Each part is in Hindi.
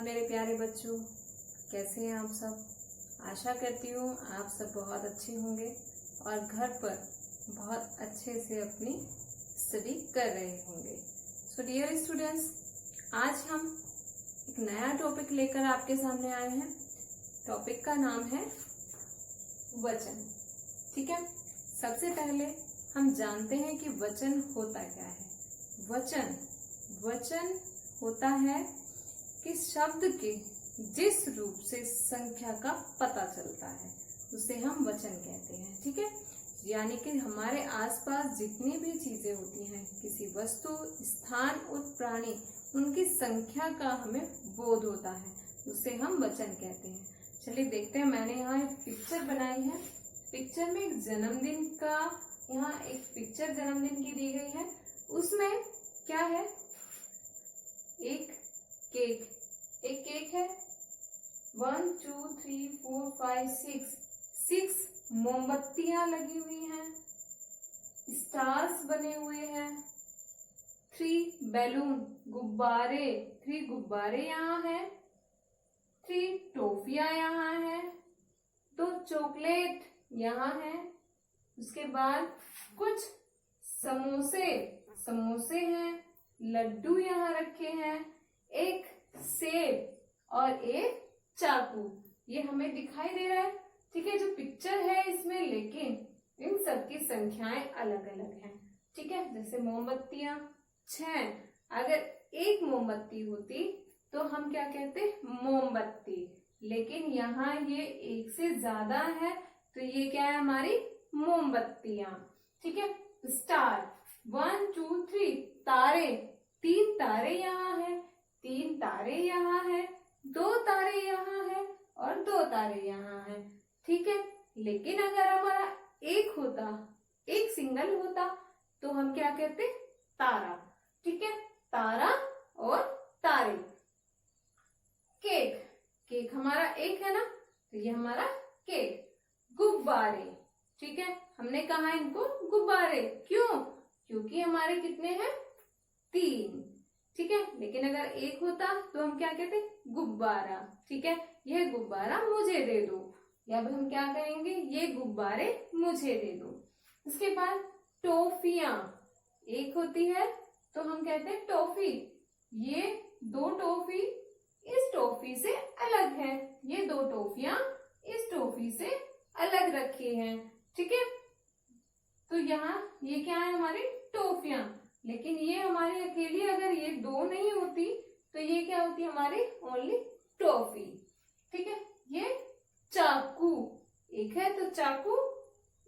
मेरे प्यारे बच्चों, कैसे हैं आप सब। आशा करती हूँ आप सब बहुत अच्छे होंगे और घर पर बहुत अच्छे से अपनी स्टडी कर रहे होंगे। सो डियर स्टूडेंट्स, आज हम एक नया टॉपिक लेकर आपके सामने आए हैं। टॉपिक का नाम है वचन। ठीक है, सबसे पहले हम जानते हैं कि वचन होता क्या है। वचन होता है कि शब्द के जिस रूप से संख्या का पता चलता है उसे हम वचन कहते हैं। ठीक है, यानी कि हमारे आसपास जितनी भी चीजें होती हैं, किसी वस्तु, स्थान और प्राणी, उनकी संख्या का हमें बोध होता है, उसे हम वचन कहते हैं। चलिए देखते हैं, मैंने यहाँ एक पिक्चर बनाई है। पिक्चर में एक जन्मदिन का, यहाँ एक पिक्चर जन्मदिन की दी गई है। उसमें क्या है, एक केक है। 1 2 3 4 5 6 मोमबत्तियां लगी हुई हैं, स्टार्स बने हुए हैं, 3 बैलून गुब्बारे, 3 गुब्बारे यहाँ है, 3 टॉफियां यहाँ है, 2 चॉकलेट यहाँ है। उसके बाद कुछ समोसे हैं, लड्डू यहाँ रखे हैं, एक सेब और एक चाकू, ये हमें दिखाई दे रहा है। ठीक है, जो पिक्चर है इसमें, लेकिन इन सबकी संख्याएं अलग अलग हैं। ठीक है, जैसे मोमबत्तियां 6, अगर एक मोमबत्ती होती तो हम क्या कहते, मोमबत्ती, लेकिन यहाँ ये एक से ज्यादा है तो ये क्या है, हमारी मोमबत्तियां। ठीक है, स्टार 1 2 3, तारे, 3 तारे यहाँ है, 3 तारे यहाँ है, 2 तारे यहाँ है और 2 तारे यहाँ है। ठीक है, लेकिन अगर हमारा एक सिंगल होता तो हम क्या कहते, तारा। ठीक है, तारा और तारे। केक हमारा एक है ना, तो ये हमारा केक। गुब्बारे, ठीक है, हमने कहा इनको गुब्बारे, क्यों, क्योंकि हमारे कितने हैं, 3। ठीक है, लेकिन अगर एक होता तो हम क्या कहते, गुब्बारा। ठीक है, यह गुब्बारा मुझे दे दो, या अब हम क्या कहेंगे, ये गुब्बारे मुझे दे दो। उसके बाद टॉफियां, एक होती है तो हम कहते हैं टॉफी, ये 2 टॉफी इस टॉफी से अलग है, ये 2 टॉफियां इस टॉफी से अलग रखी हैं। ठीक है, तो यहाँ ये क्या है, हमारी टॉफियां, लेकिन ये हमारी अकेली, अगर ये 2 नहीं होती तो ये क्या होती, हमारी ओनली टॉफी। ठीक है, ये चाकू, एक है तो चाकू,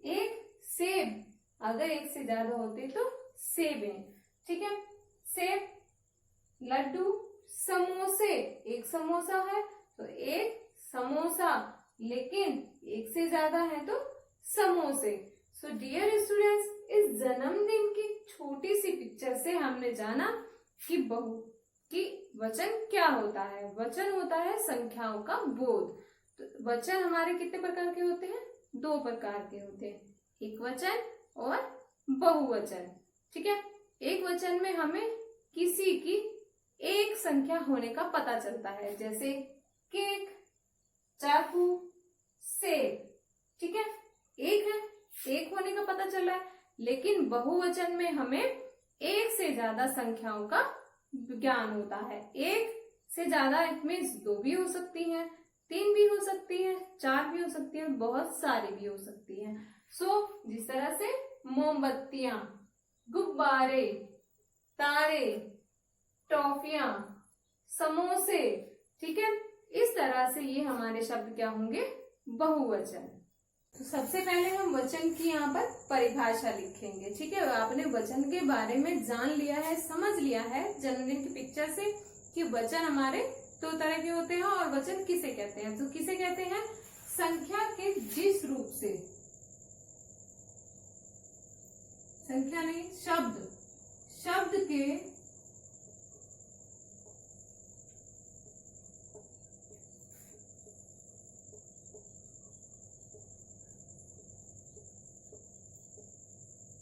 एक सेब, अगर एक से ज्यादा होते तो सेब है। ठीक है, सेब, लड्डू, समोसे, एक समोसा है तो एक समोसा, लेकिन एक से ज्यादा है तो समोसे। सो डियर स्टूडेंट्स, इस जन्मदिन की छोटी सी पिक्चर से हमने जाना कि वचन क्या होता है। वचन होता है संख्याओं का बोध। तो वचन हमारे कितने प्रकार के होते हैं, 2 प्रकार के होते हैं, एक वचन और बहुवचन। ठीक है, एक वचन में हमें किसी की एक संख्या होने का पता चलता है, जैसे केक, चाकू, सेब। ठीक है, एक होने का पता चल रहा है, लेकिन बहुवचन में हमें एक से ज्यादा संख्याओं का ज्ञान होता है। एक से ज्यादा, मीन्स 2 भी हो सकती हैं, 3 भी हो सकती है, 4 भी हो सकती है, बहुत सारी भी हो सकती हैं। सो जिस तरह से मोमबत्तियां, गुब्बारे, तारे, टॉफियां, समोसे, ठीक है, इस तरह से ये हमारे शब्द क्या होंगे, बहुवचन। तो सबसे पहले हम वचन की यहाँ पर परिभाषा लिखेंगे। ठीक है, आपने वचन के बारे में जान लिया है, समझ लिया है जन्मदिन की पिक्चर से कि वचन हमारे 2 तरह के होते हैं। और वचन किसे कहते हैं, तो किसे कहते हैं, संख्या के जिस रूप से, संख्या नहीं, शब्द के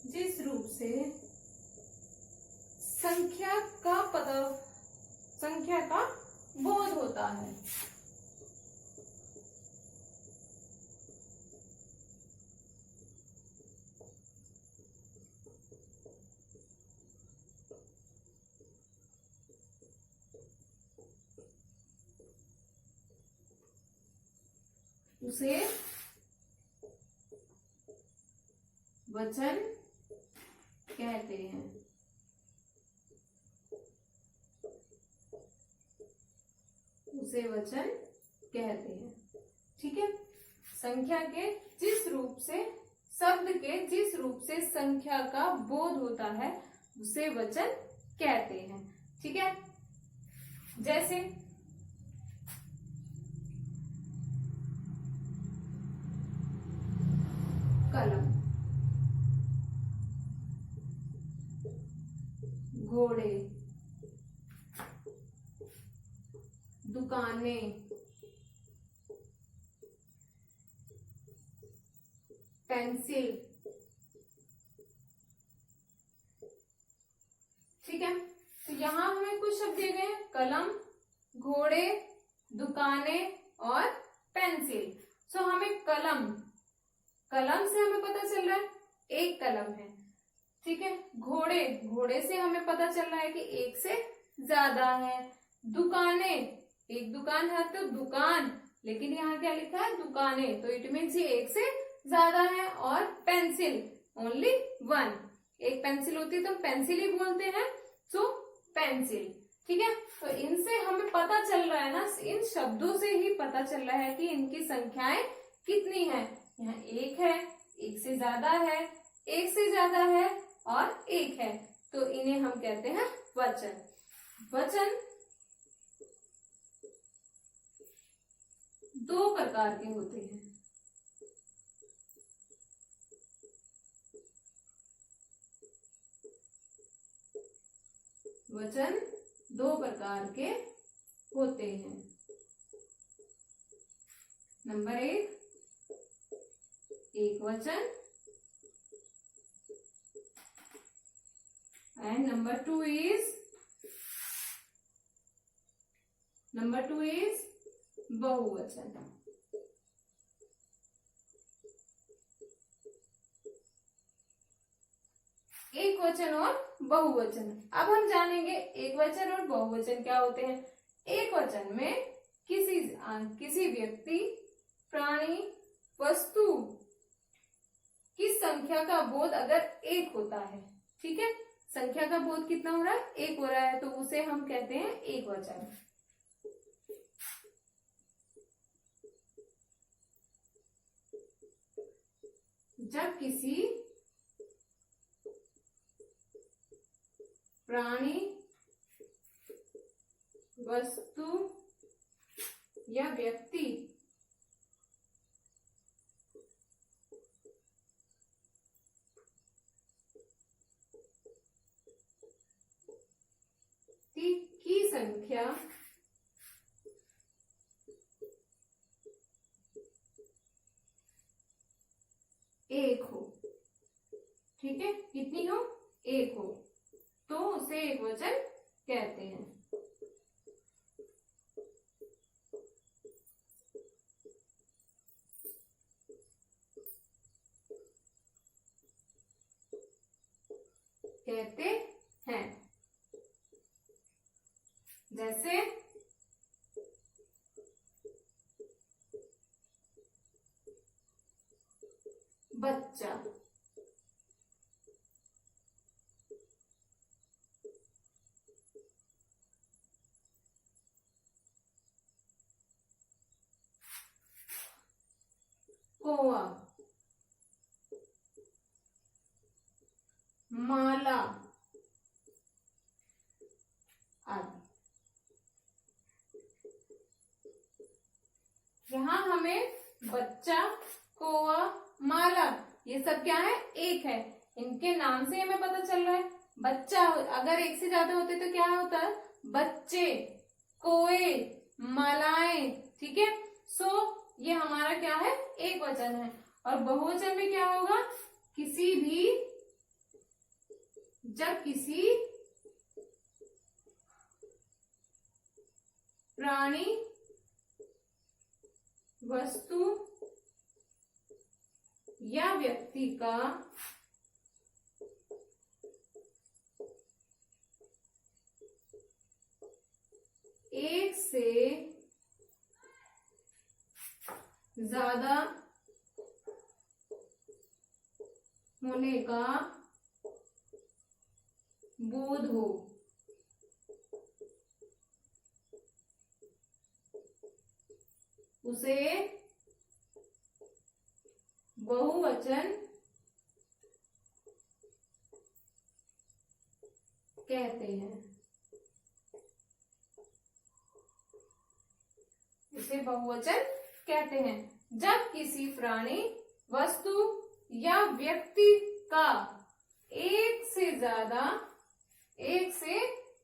जिस रूप से संख्या का बोध होता है। उसे वचन कहते हैं। उसे वचन कहते हैं। ठीक है, संख्या के जिस रूप से, शब्द के जिस रूप से संख्या का बोध होता है उसे वचन कहते हैं। ठीक है, जैसे कलम, घोड़े, दुकानें, पेंसिल। ठीक है, तो यहां हमें कुछ शब्द दिए गए हैं, कलम, घोड़े, दुकानें और पेंसिल। सो हमें कलम, कलम से हमें पता चल रहा है एक कलम है। ठीक है, घोड़े, घोड़े से हमें पता चल रहा है कि एक से ज्यादा है। दुकानें, एक दुकान है तो दुकान, लेकिन यहाँ क्या लिखा है, दुकानें, तो इट मीन्स ये एक से ज्यादा है। और पेंसिल, ओनली वन, एक पेंसिल होती है तो पेंसिल ही बोलते हैं, सो पेंसिल। ठीक है, तो इनसे हमें पता चल रहा है ना, इन शब्दों से ही पता चल रहा है कि इनकी संख्याएं कितनी है। यहाँ एक है, एक से ज्यादा है, एक से ज्यादा है और एक है, तो इन्हें हम कहते हैं वचन। वचन दो प्रकार के होते हैं। वचन दो प्रकार के होते हैं। नंबर एक वचन, एंड नंबर टू इज बहुवचन। एक वचन और बहुवचन। अब हम जानेंगे एक वचन और बहुवचन क्या होते हैं। एक वचन में किसी व्यक्ति, प्राणी, वस्तु की संख्या का बोध अगर एक होता है, ठीक है, संख्या का बोध कितना हो रहा है, एक हो रहा है, तो उसे हम कहते हैं एक वचन। जब किसी प्राणी, वस्तु या व्यक्ति की संख्या एक हो, ठीक है, कितनी हो, एक हो, तो उसे एक वचन कहते हैं। कहते हैं, जैसे बच्चा, कौवा, माला आदि। यहाँ हमें बच्चा, कौवा, माला, ये सब क्या है, एक है। इनके नाम से हमें पता चल रहा है। बच्चा अगर एक से ज्यादा होते तो क्या होता है, बच्चे, कोए, मालाएं। ठीक है, सो ये हमारा क्या है, एक वचन है। और बहुवचन में क्या होगा, किसी भी, जब किसी प्राणी, वस्तु या व्यक्ति का एक से ज्यादा होने का बोध हो, उसे बहुवचन कहते हैं। इसे बहुवचन कहते हैं जब किसी प्राणी, वस्तु या व्यक्ति का एक से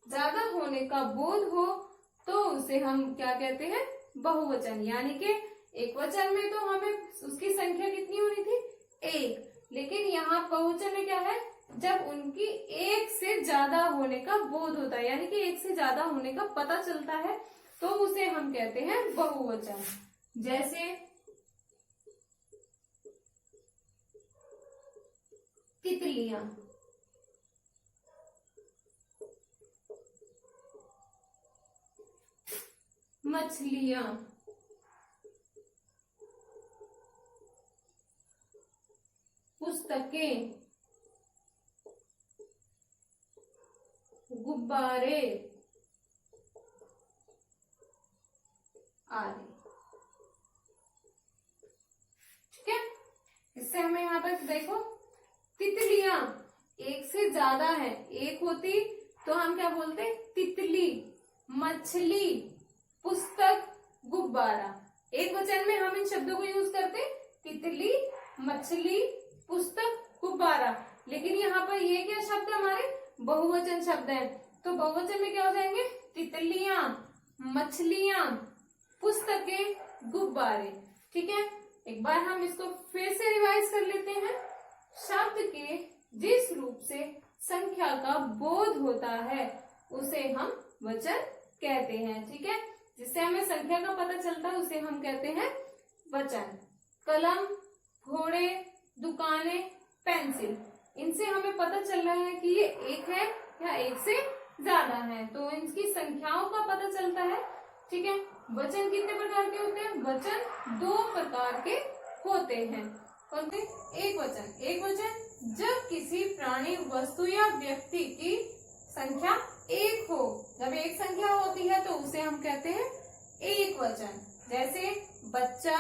ज्यादा होने का बोध हो तो उसे हम क्या कहते हैं, बहुवचन। यानी कि एक वचन में तो हमें उसकी संख्या कितनी होनी थी, एक, लेकिन यहाँ बहुवचन में क्या है, जब उनकी एक से ज्यादा होने का बोध होता है, यानी कि एक से ज्यादा होने का पता चलता है, तो उसे हम कहते हैं बहुवचन। जैसे तितलियां, मछलियां, पुस्तकें, गुब्बारे आदि। ठीक है, इससे हमें यहाँ पर देखो तितलियां एक से ज्यादा है, एक होती तो हम क्या बोलते, तितली, मछली, पुस्तक, गुब्बारा। एक वचन में हम इन शब्दों को यूज करते, तितली, मछली, पुस्तक, गुब्बारा। लेकिन यहाँ पर ये क्या शब्द हमारे बहुवचन शब्द हैं, तो बहुवचन में क्या हो जाएंगे, तितलियां, मछलियां, पुस्तकें, गुब्बारे। ठीक है, एक बार हम इसको फिर से रिवाइज कर लेते हैं। शब्द के जिस रूप से संख्या का बोध होता है उसे हम वचन कहते हैं। ठीक है, जिससे हमें संख्या का पता चलता है उसे हम कहते हैं वचन। कलम, घोड़े, दुकानें, पेंसिल, इनसे हमें पता चल रहा है कि ये एक है या एक से ज्यादा है, तो इनकी संख्याओं का पता चलता है। ठीक है, वचन कितने प्रकार के होते हैं, वचन दो प्रकार के होते हैं। कौन से, एक वचन, एक वचन जब किसी प्राणी, वस्तु या व्यक्ति की संख्या एक हो, जब एक संख्या होती है तो उसे हम कहते हैं एक वचन। जैसे बच्चा,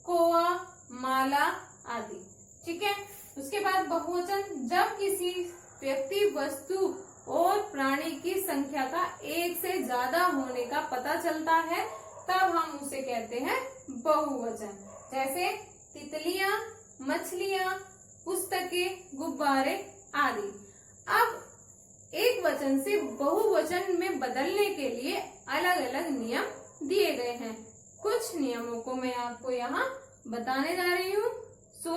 कौवा, माला आदि। ठीक है, उसके बाद बहुवचन जब किसी व्यक्ति, वस्तु और प्राणी की संख्या का एक से ज्यादा होने का पता चलता है तब हम उसे कहते हैं बहुवचन। जैसे तितलियां, मछलियां, पुस्तकें, गुब्बारे आदि। अब एक वचन से बहुवचन में बदलने के लिए अलग अलग नियम दिए गए हैं। कुछ नियमों को मैं आपको यहाँ बताने जा रही हूँ, सो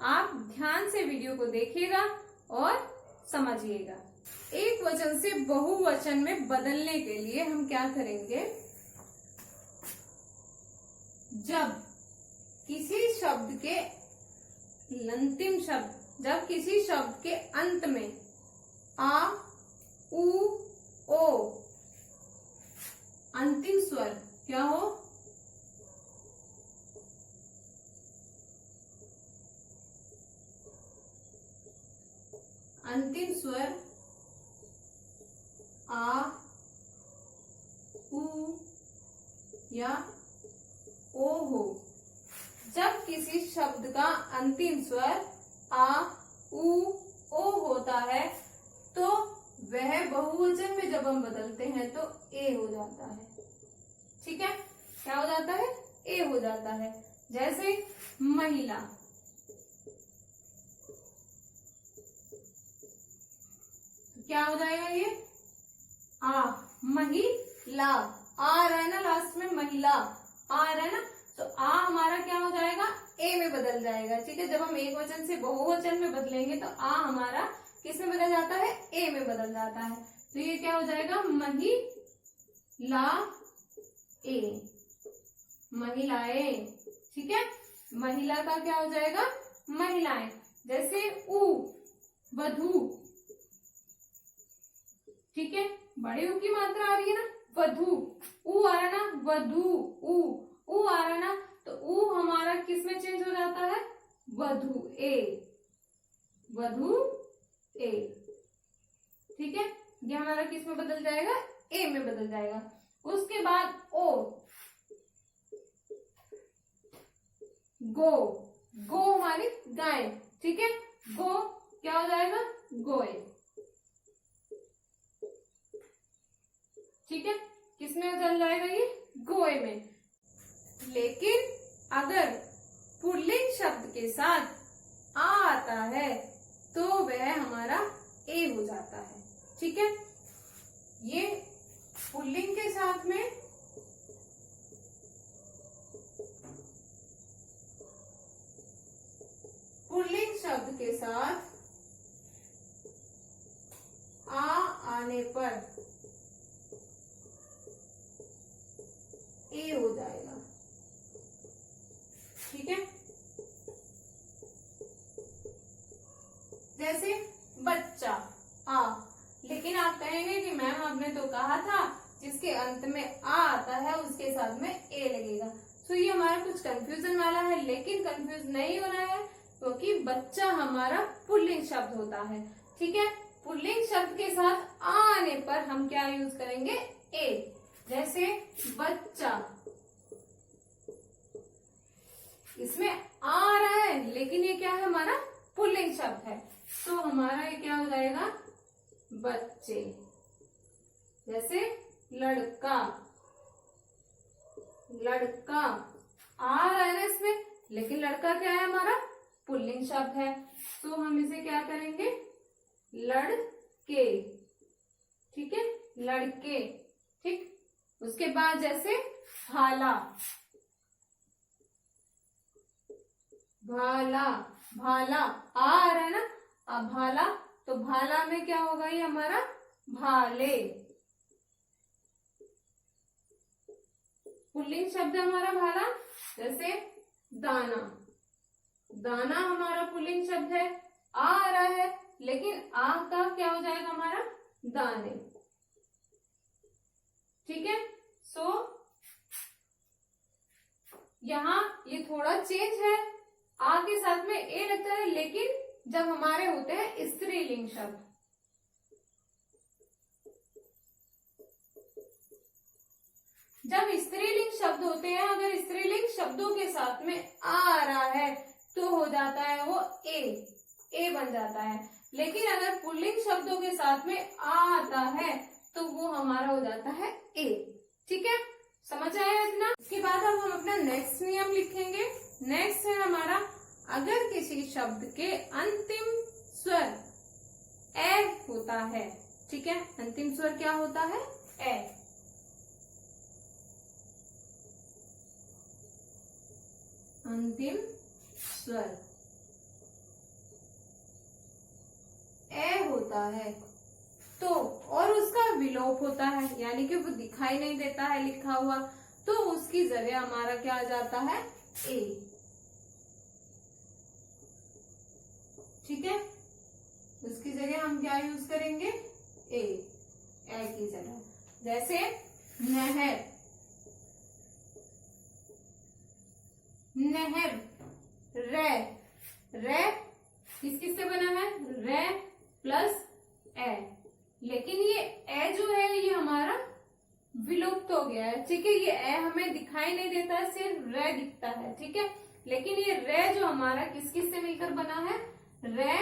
आप ध्यान से वीडियो को देखिएगा और समझिएगा। एक वचन से बहुवचन में बदलने के लिए हम क्या करेंगे, जब किसी शब्द के अंतिम शब्द, जब किसी शब्द के अंत में आ, उ, ओ अंतिम स्वर क्या हो, अंतिम स्वर आ, उ या ओ हो। जब किसी शब्द का अंतिम स्वर आ, उ, ओ होता है तो वह बहुवचन में जब हम बदलते हैं तो ए हो जाता है। ठीक है, क्या हो जाता है, ए हो जाता है। जैसे महिला, क्या हो जाएगा ये, आ, महिला, आ रहा है ना लास्ट में, महिला आ रहा है ना, तो आ हमारा क्या हो जाएगा, ए में बदल जाएगा। ठीक है, जब हम एक वचन से बहुवचन में बदलेंगे तो आ हमारा किस में बदल जाता है, ए में बदल जाता है। तो ये क्या हो जाएगा, महिला ए, महिलाएं, ठीक है। महिला का क्या हो जाएगा, महिलाएं। जैसे उ, वधु, ठीक है, बड़े ऊ की मात्रा आ रही है ना, वधु, ऊ आ रहा ना, वधु, ऊ आ रहा ना, तो ऊ हमारा किस में चेंज हो जाता है, वधु ए, वधु ए, ठीक है। ये हमारा किस में बदल जाएगा, ए में बदल जाएगा। उसके बाद ओ, गो, गो हमारी गाय, ठीक है, गो क्या हो जाएगा, गोए, ठीक है, किसमें बदल जाएगा ये, गोए में। लेकिन अगर पुल्लिंग शब्द के साथ आ आता है तो वह हमारा ए हो जाता है, ठीक है। ये पुल्लिंग के साथ में पुल्लिंग शब्द के साथ आ आने पर ए हो जाएगा, ठीक है। जैसे बच्चा आ, लेकिन आप कहेंगे कि मैम आपने तो कहा था जिसके अंत में आ आता है उसके साथ में ए लगेगा। तो ये हमारा कुछ कंफ्यूजन वाला है, लेकिन कंफ्यूज नहीं होना है क्योंकि बच्चा हमारा पुल्लिंग शब्द होता है, ठीक है। पुल्लिंग शब्द के साथ आ आने पर हम क्या यूज करेंगे, ए। जैसे बच्चा, इसमें आ रहा है लेकिन ये क्या है, हमारा पुल्लिंग शब्द है, तो हमारा ये क्या हो जाएगा, बच्चे। जैसे लड़का, लड़का आ रहा है ना इसमें, लेकिन लड़का क्या है, हमारा पुल्लिंग शब्द है, तो हम इसे क्या करेंगे, लड़के, ठीक है, लड़के, ठीक। उसके बाद जैसे भाला, भाला, भाला आ रहा है ना, अब भाला, तो भाला में क्या होगा, ये हमारा भाले, पुल्लिंग शब्द है हमारा भाला। जैसे दाना, दाना हमारा पुल्लिंग शब्द है, आ रहा है लेकिन आ का क्या हो जाएगा, हमारा दाने, ठीक है। सो यहाँ ये थोड़ा चेंज है, आ के साथ में ए लगता है, लेकिन जब हमारे होते हैं स्त्रीलिंग शब्द, जब स्त्रीलिंग शब्द होते हैं, अगर स्त्रीलिंग शब्दों के साथ में आ रहा है तो हो जाता है वो ए बन जाता है। लेकिन अगर पुल्लिंग शब्दों के साथ में आ आता है तो वो हमारा हो जाता है ए, ठीक है, समझ आया इतना। इसके बाद अब हम अपना नेक्स्ट नियम लिखेंगे। नेक्स्ट है हमारा, अगर किसी शब्द के अंतिम स्वर ए होता है, ठीक है, अंतिम स्वर क्या होता है, ए, अंतिम स्वर ए होता है तो, और उसका विलोप होता है, यानी कि वो दिखाई नहीं देता है लिखा हुआ, तो उसकी जगह हमारा क्या आ जाता है, ए, ठीक है। उसकी जगह हम क्या यूज करेंगे, ए की जगह। जैसे नहर, नहर, रे किस से बना है, रे प्लस ए, लेकिन ये ए जो है ये हमारा विलुप्त हो गया है, ठीक है। ये ए हमें दिखाई नहीं देता है, सिर्फ रे दिखता है, ठीक है। लेकिन ये रे जो हमारा किस से मिलकर बना है, रे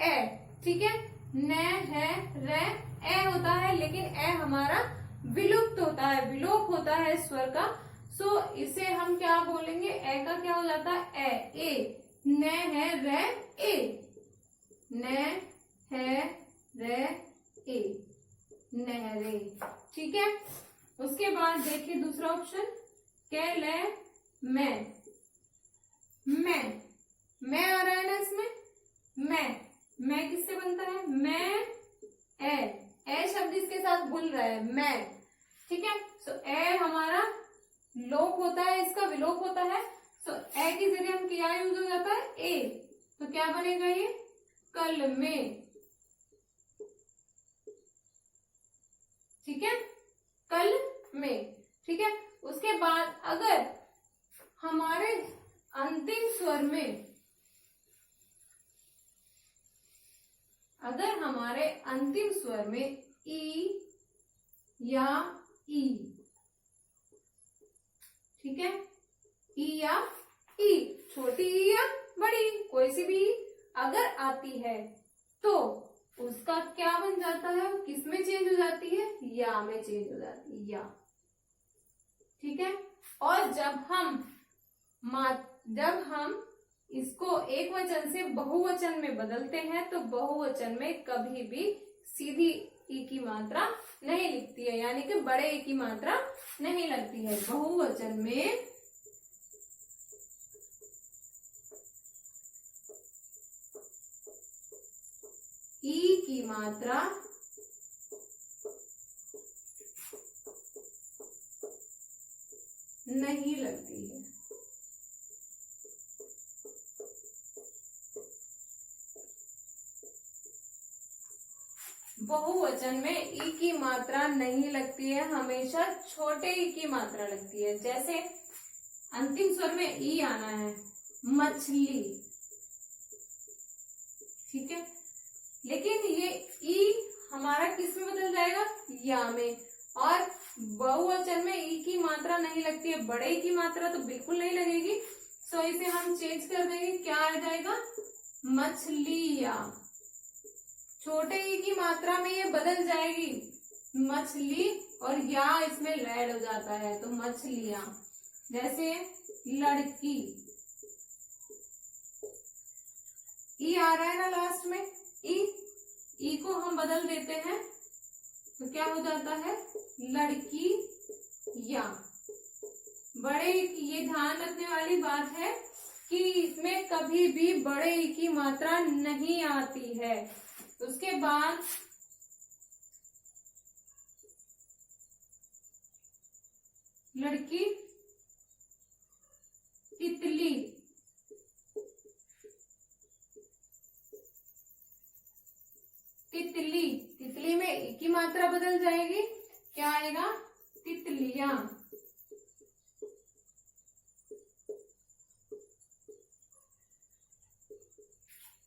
ए, ठीक है। न है रे ए होता है, लेकिन ए हमारा विलुप्त होता है, विलोप होता है स्वर का। सो इसे हम क्या बोलेंगे, ए का क्या हो जाता है, ए, न है रे ए, न है रे ए, नहरे, ठीक है। उसके बाद देखिए दूसरा ऑप्शन, के ले मैं आ रहा है ना इसमें, मैं किससे बनता है, मैं ए शब्द इसके साथ भूल रहा है, मैं, ठीक है। सो ए हमारा लोप होता है, इसका विलोप होता है, तो ए की जगह हम क्या यूज हो जाता है, ए, तो क्या बनेगा ये, कल में, ठीक है, कल में, ठीक है। उसके बाद अगर हमारे अंतिम स्वर में, अगर हमारे अंतिम स्वर में ई या ई, ठीक है, ई या ई, छोटी ई या बड़ी कोई सी भी अगर आती है तो उसका क्या बन जाता है, किस में चेंज हो जाती है, या में चेंज हो जाती है, या, ठीक है। और जब हम इसको एक वचन से बहुवचन में बदलते हैं तो बहुवचन में कभी भी सीधी ई की मात्रा नहीं लिखती है, यानी कि बड़े ई की मात्रा नहीं लगती है। बहुवचन में ई की मात्रा नहीं लगती है। बहुवचन में ई की मात्रा नहीं लगती है, हमेशा छोटे ई की मात्रा लगती है। जैसे अंतिम स्वर में ई आना है, मछली, ठीक है, लेकिन ये ई हमारा किस में बदल जाएगा, या में। और बहुवचन में ई की मात्रा नहीं लगती है, बड़े ई की मात्रा तो बिल्कुल नहीं लगेगी, सो इसे हम चेंज कर देंगे, क्या आ जाएगा, मछलियां। छोटे ई की मात्रा में ये बदल जाएगी, मछली, और या इसमें ऐड हो जाता है तो मछलियां। जैसे लड़की, ई आ रहा है ना लास्ट में, ई को हम बदल देते हैं तो क्या हो जाता है, लड़की या। बड़े ये ध्यान रखने वाली बात है कि इसमें कभी भी बड़े ई की मात्रा नहीं आती है। उसके बाद लड़की, तितली, तितली, तितली में ई की मात्रा बदल जाएगी, क्या आएगा, तितलियां।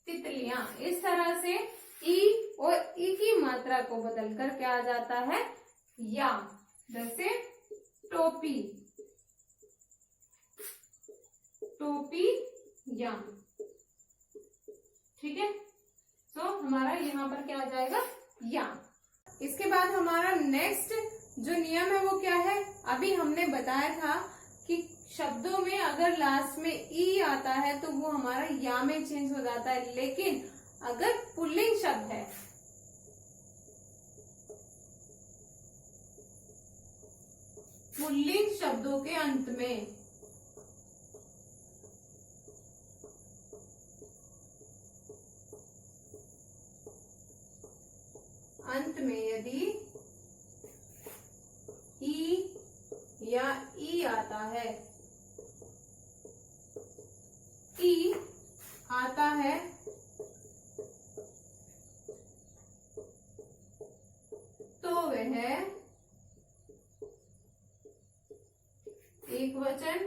तितलियां। इस तरह से ई और ई की मात्रा को बदलकर क्या आ जाता है, या। जैसे टोपी, टोपी या, ठीक है। तो हमारा यहाँ पर क्या आ जाएगा, या। इसके बाद हमारा नेक्स्ट जो नियम है वो क्या है, अभी हमने बताया था कि शब्दों में अगर लास्ट में ई आता है तो वो हमारा या में चेंज हो जाता है, लेकिन अगर पुल्लिंग शब्द है, पुल्लिंग शब्दों के अंत में यदि ई या ई आता है, ई आता है तो वह एक वचन,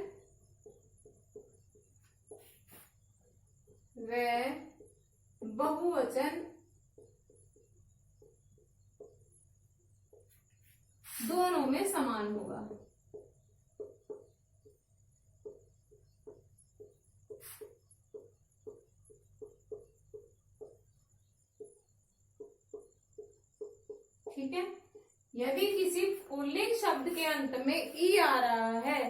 वह बहुवचन दोनों में समान होगा। ठीक है, यदि किसी पुल्लिंग शब्द के अंत में ई आ रहा है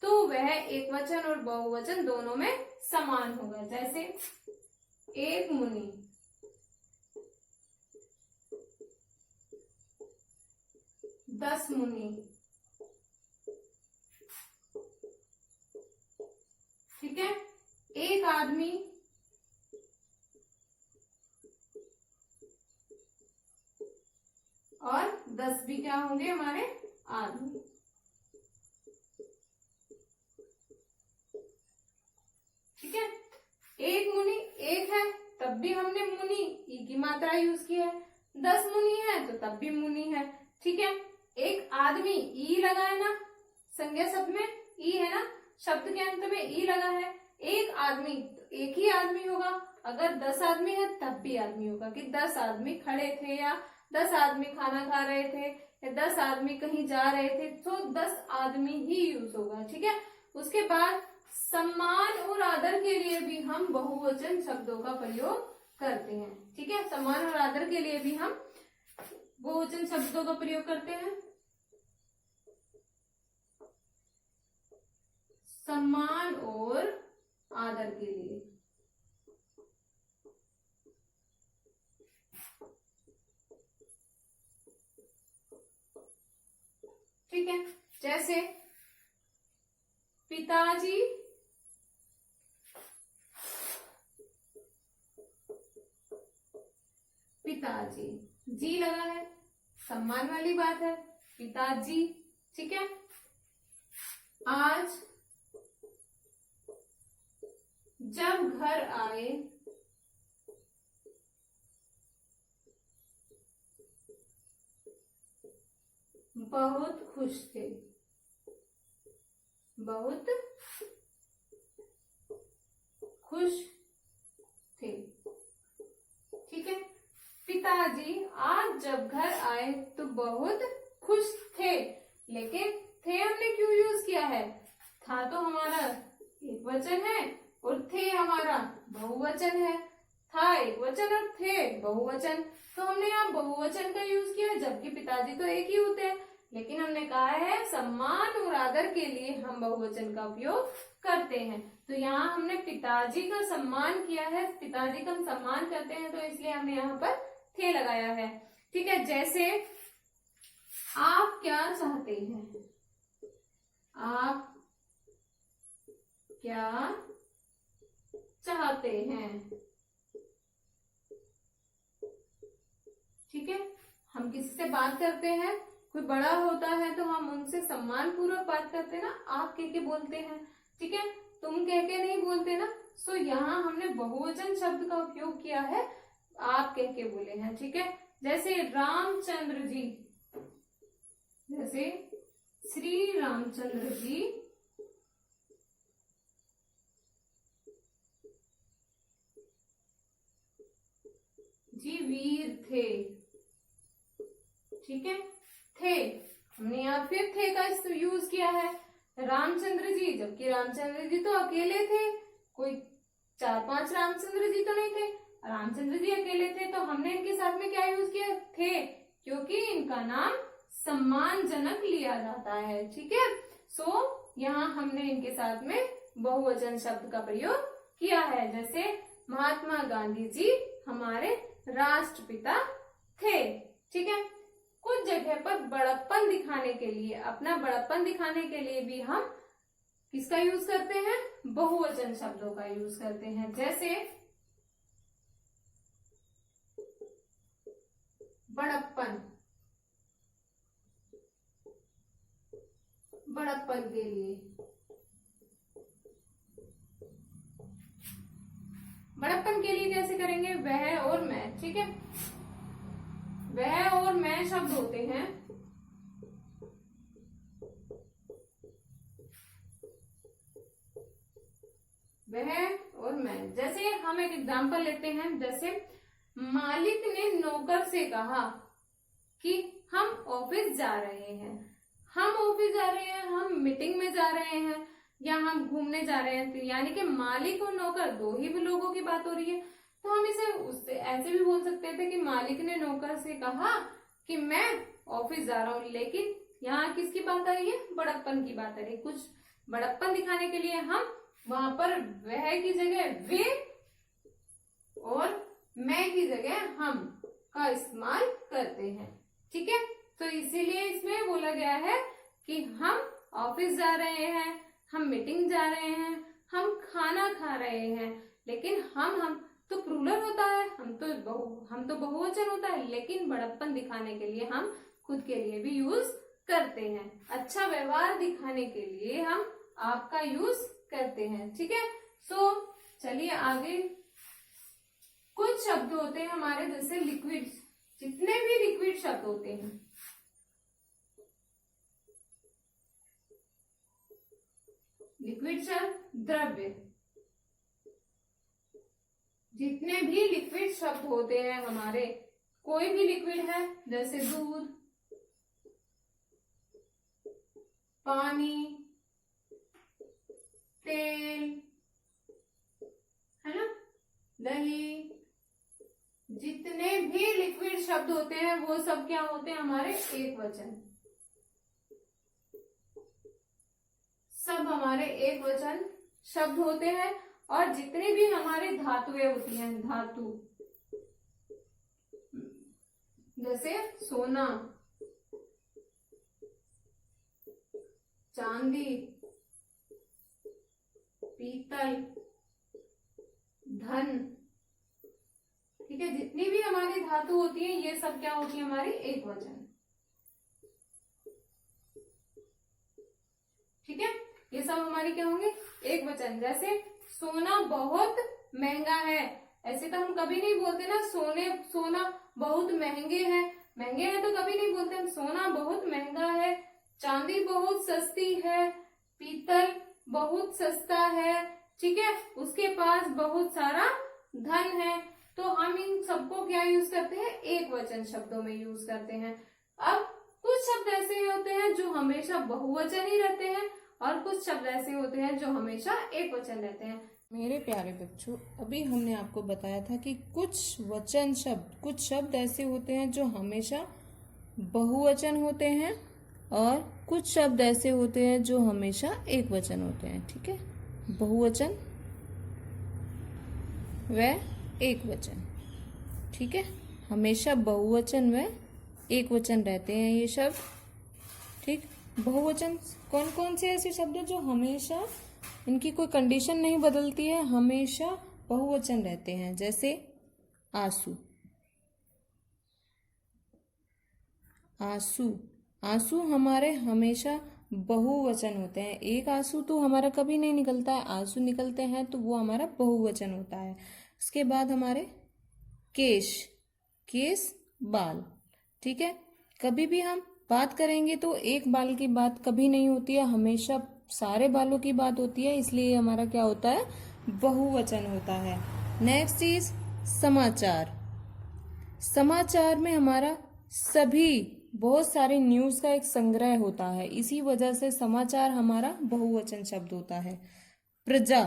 तो वह एक वचन और बहुवचन दोनों में समान होगा। जैसे एक मुनि, 10 मुनि, ठीक है, एक आदमी, और 10 भी क्या होंगे हमारे आदमी। एक मुनि एक है तब भी हमने मुनि ई की मात्रा यूज की है, 10 मुनि है तो तब भी मुनि है। ठीक है, एक आदमी ई लगा है ना, संज्ञा शब्द में ई है ना, शब्द के अंत में ई लगा है। एक आदमी तो एक ही आदमी होगा, अगर 10 आदमी है तब भी आदमी होगा कि 10 आदमी खड़े थे या 10 आदमी खाना खा रहे थे या 10 आदमी कहीं जा रहे थे, तो 10 आदमी ही यूज होगा। ठीक है, उसके बाद सम्मान और आदर के लिए भी हम बहुवचन शब्दों का प्रयोग करते हैं। ठीक है, सम्मान और आदर के लिए भी हम बहुवचन शब्दों का प्रयोग करते हैं। सम्मान और आदर के लिए, ठीक है, जैसे पिताजी, पिताजी जी लगा है, सम्मान वाली बात है, पिताजी। ठीक है, आज जब घर आए बहुत खुश थे, बहुत खुश थे। ठीक है, पिताजी आज जब घर आए तो बहुत खुश थे, लेकिन थे हमने क्यों यूज किया है? था तो हमारा एक वचन है और थे हमारा बहुवचन है। था एक वचन और थे बहुवचन, तो हमने यहाँ बहुवचन का यूज किया, जबकि पिताजी तो एक ही होते हैं। लेकिन हमने कहा है सम्मान और आदर के लिए हम बहुवचन का उपयोग करते हैं, तो यहाँ हमने पिताजी का सम्मान किया है, पिताजी का हम सम्मान करते हैं, तो इसलिए हमने यहाँ पर थे लगाया है। ठीक है, जैसे आप क्या चाहते हैं, आप क्या चाहते हैं। ठीक है, हम किसी से बात करते हैं, कोई बड़ा होता है तो हम उनसे सम्मान पूर्वक बात करते हैं ना, आप कह के बोलते हैं। ठीक है, तुम कह के नहीं बोलते ना। सो यहाँ हमने बहुवचन शब्द का उपयोग किया है, आप कह के बोले हैं। ठीक है, जैसे रामचंद्र जी, जैसे श्री रामचंद्र जी वीर थे। ठीक है, थे हमने यहाँ फिर थे का यूज किया है, रामचंद्र जी, जबकि रामचंद्र जी तो अकेले थे, कोई 4-5 रामचंद्र जी तो नहीं थे, रामचंद्र जी अकेले थे, तो हमने इनके साथ में क्या यूज किया? थे, क्योंकि इनका नाम सम्मानजनक लिया जाता है। ठीक है, सो यहाँ हमने इनके साथ में बहुवचन शब्द का प्रयोग किया है, जैसे महात्मा गांधी जी हमारे राष्ट्रपिता थे। ठीक है, कुछ जगह पर बड़प्पन दिखाने के लिए, अपना बड़प्पन दिखाने के लिए भी हम किसका यूज करते हैं? बहुवचन शब्दों का यूज करते हैं, जैसे बड़प्पन, बड़प्पन के लिए, बड़प्पन के लिए कैसे करेंगे? वह और मैं। ठीक है, वह और मैं शब्द होते हैं, वह और मैं। जैसे हम एक एग्जांपल लेते हैं, जैसे मालिक ने नौकर से कहा कि हम ऑफिस जा रहे हैं, हम ऑफिस जा रहे हैं, हम मीटिंग में जा रहे हैं या हम घूमने जा रहे हैं, तो यानी कि मालिक और नौकर दो ही लोगों की बात हो रही है। तो हम इसे उससे ऐसे भी बोल सकते थे कि मालिक ने नौकर से कहा कि मैं ऑफिस जा रहा हूँ, लेकिन यहाँ किसकी बात आ रही है? बड़प्पन की बात आ रही है। कुछ बड़प्पन दिखाने के लिए हम वहां पर वह की जगह वे और मैं की जगह हम का इस्तेमाल करते हैं। ठीक है, तो इसीलिए इसमें बोला गया है कि हम ऑफिस जा रहे हैं, हम मीटिंग जा रहे हैं, हम खाना खा रहे हैं, लेकिन हम तो प्लूरल होता है, हम तो बहुवचन होता है, लेकिन बड़प्पन दिखाने के लिए हम खुद के लिए भी यूज करते हैं। अच्छा व्यवहार दिखाने के लिए हम आपका यूज करते हैं। ठीक है, सो चलिए आगे। कुछ शब्द होते हैं हमारे जैसे लिक्विड, जितने भी लिक्विड शब्द होते हैं, लिक्विड शब्द द्रव्य, जितने भी लिक्विड शब्द होते हैं हमारे, कोई भी लिक्विड है जैसे दूध, पानी, तेल, है ना, दही, जितने भी लिक्विड शब्द होते हैं वो सब क्या होते हैं हमारे एक वचन, सब हमारे एक वचन शब्द होते हैं। और जितनी भी हमारी धातुएं होती हैं, धातु जैसे सोना, चांदी, पीतल, धन, ठीक है, जितनी भी हमारी धातु होती है ये सब क्या होती है हमारी एक वचन, ठीक है, ये सब हमारी क्या होंगे एक वचन। जैसे सोना बहुत महंगा है, ऐसे तो हम कभी नहीं बोलते ना सोना बहुत महंगे हैं तो कभी नहीं बोलते हम, सोना बहुत महंगा है, चांदी बहुत सस्ती है, पीतल बहुत सस्ता है, ठीक है, उसके पास बहुत सारा धन है। तो हम इन सबको क्या यूज करते हैं एक वचन शब्दों में यूज करते हैं। अब कुछ शब्द ऐसे होते हैं जो हमेशा बहुवचन ही रहते हैं और कुछ शब्द ऐसे होते हैं जो हमेशा एक वचन रहते हैं। मेरे प्यारे बच्चों, अभी हमने आपको बताया था कि कुछ वचन शब्द, कुछ शब्द ऐसे होते हैं जो हमेशा बहुवचन होते हैं और कुछ शब्द ऐसे होते हैं जो हमेशा एक वचन होते हैं, ठीक है, बहुवचन व एक वचन, ठीक है, हमेशा बहुवचन व एक वचन रहते हैं ये शब्द, ठीक। बहुवचन कौन कौन से ऐसे शब्द हैं जो हमेशा, इनकी कोई कंडीशन नहीं बदलती है, हमेशा बहुवचन रहते हैं, जैसे आंसू, आंसू, आंसू हमारे हमेशा बहुवचन होते हैं, एक आंसू तो हमारा कभी नहीं निकलता है, आंसू निकलते हैं तो वो हमारा बहुवचन होता है। उसके बाद हमारे केश, केस बाल, ठीक है, कभी भी हम बात करेंगे तो एक बाल की बात कभी नहीं होती है, हमेशा सारे बालों की बात होती है, इसलिए हमारा क्या होता है बहुवचन होता है। नेक्स्ट इज समाचार, समाचार में हमारा सभी बहुत सारे न्यूज का एक संग्रह होता है, इसी वजह से समाचार हमारा बहुवचन शब्द होता है। प्रजा,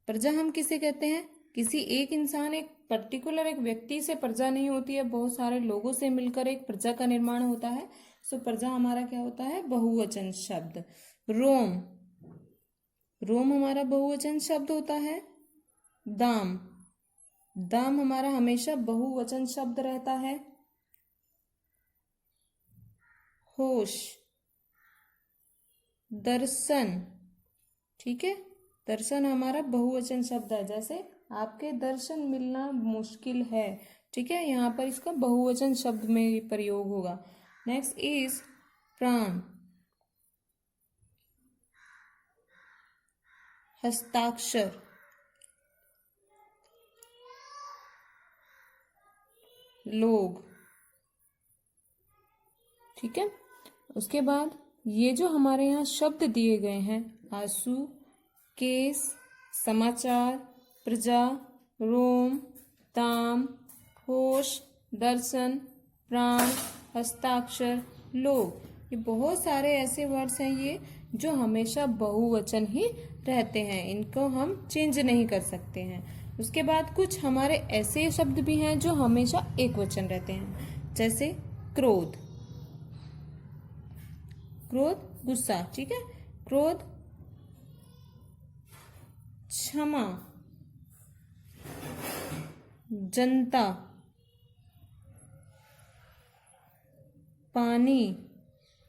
प्रजा हम किसे कहते हैं, किसी एक इंसान, एक पर्टिकुलर एक व्यक्ति से प्रजा नहीं होती है, बहुत सारे लोगों से मिलकर एक प्रजा का निर्माण होता है, सो प्रजा हमारा क्या होता है बहुवचन शब्द। रोम, रोम हमारा बहुवचन शब्द होता है। दाम, दाम हमारा हमेशा बहुवचन शब्द रहता है। होश, दर्शन, ठीक है, दर्शन हमारा बहुवचन शब्द है, जैसे आपके दर्शन मिलना मुश्किल है, ठीक है, यहाँ पर इसका बहुवचन शब्द में प्रयोग होगा। नेक्स्ट इज प्राण, हस्ताक्षर, लोग, ठीक है। उसके बाद ये जो हमारे यहाँ शब्द दिए गए हैं, आंसू, केस, समाचार, प्रजा, रोम, दाम, होश, दर्शन, प्राण, हस्ताक्षर, लोग, ये बहुत सारे ऐसे वर्ड्स हैं ये जो हमेशा बहुवचन ही रहते हैं, इनको हम चेंज नहीं कर सकते हैं। उसके बाद कुछ हमारे ऐसे शब्द भी हैं जो हमेशा एक वचन रहते हैं, जैसे क्रोध, क्रोध गुस्सा, ठीक है, क्रोध, क्षमा, जनता, पानी,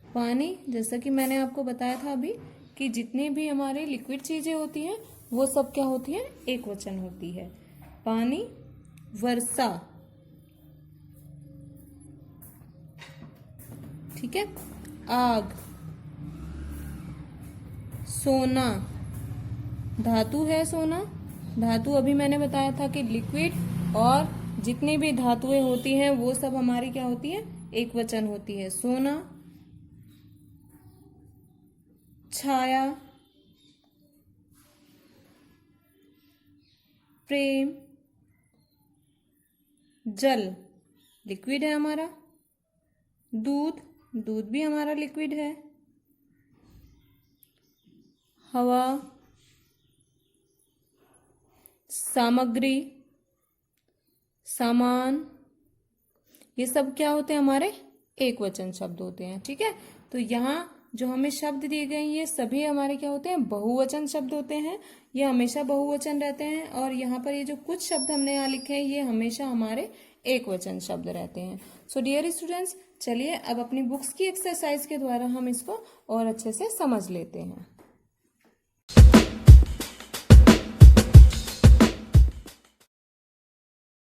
पानी जैसा कि मैंने आपको बताया था अभी कि जितनी भी हमारी लिक्विड चीजें होती हैं वो सब क्या होती है एक वचन होती है। पानी, वर्षा, ठीक है, आग, सोना, धातु है सोना, धातु अभी मैंने बताया था कि लिक्विड और जितनी भी धातुएं होती हैं वो सब हमारी क्या होती है, एक वचन होती है। सोना, छाया, प्रेम, जल लिक्विड है हमारा, दूध, दूध भी हमारा लिक्विड है, हवा, सामग्री, सामान, ये सब क्या होते हैं, हमारे एक वचन शब्द होते हैं। ठीक है, तो यहाँ जो हमें शब्द दिए गए ये सभी हमारे क्या होते हैं, बहुवचन शब्द होते हैं। ये हमेशा बहुवचन रहते हैं। और यहाँ पर ये जो कुछ शब्द हमने यहाँ लिखे हैं ये हमेशा हमारे एक वचन शब्द रहते हैं। सो डियर स्टूडेंट्स, चलिए अब अपनी बुक्स की एक्सरसाइज के द्वारा हम इसको और अच्छे से समझ लेते हैं।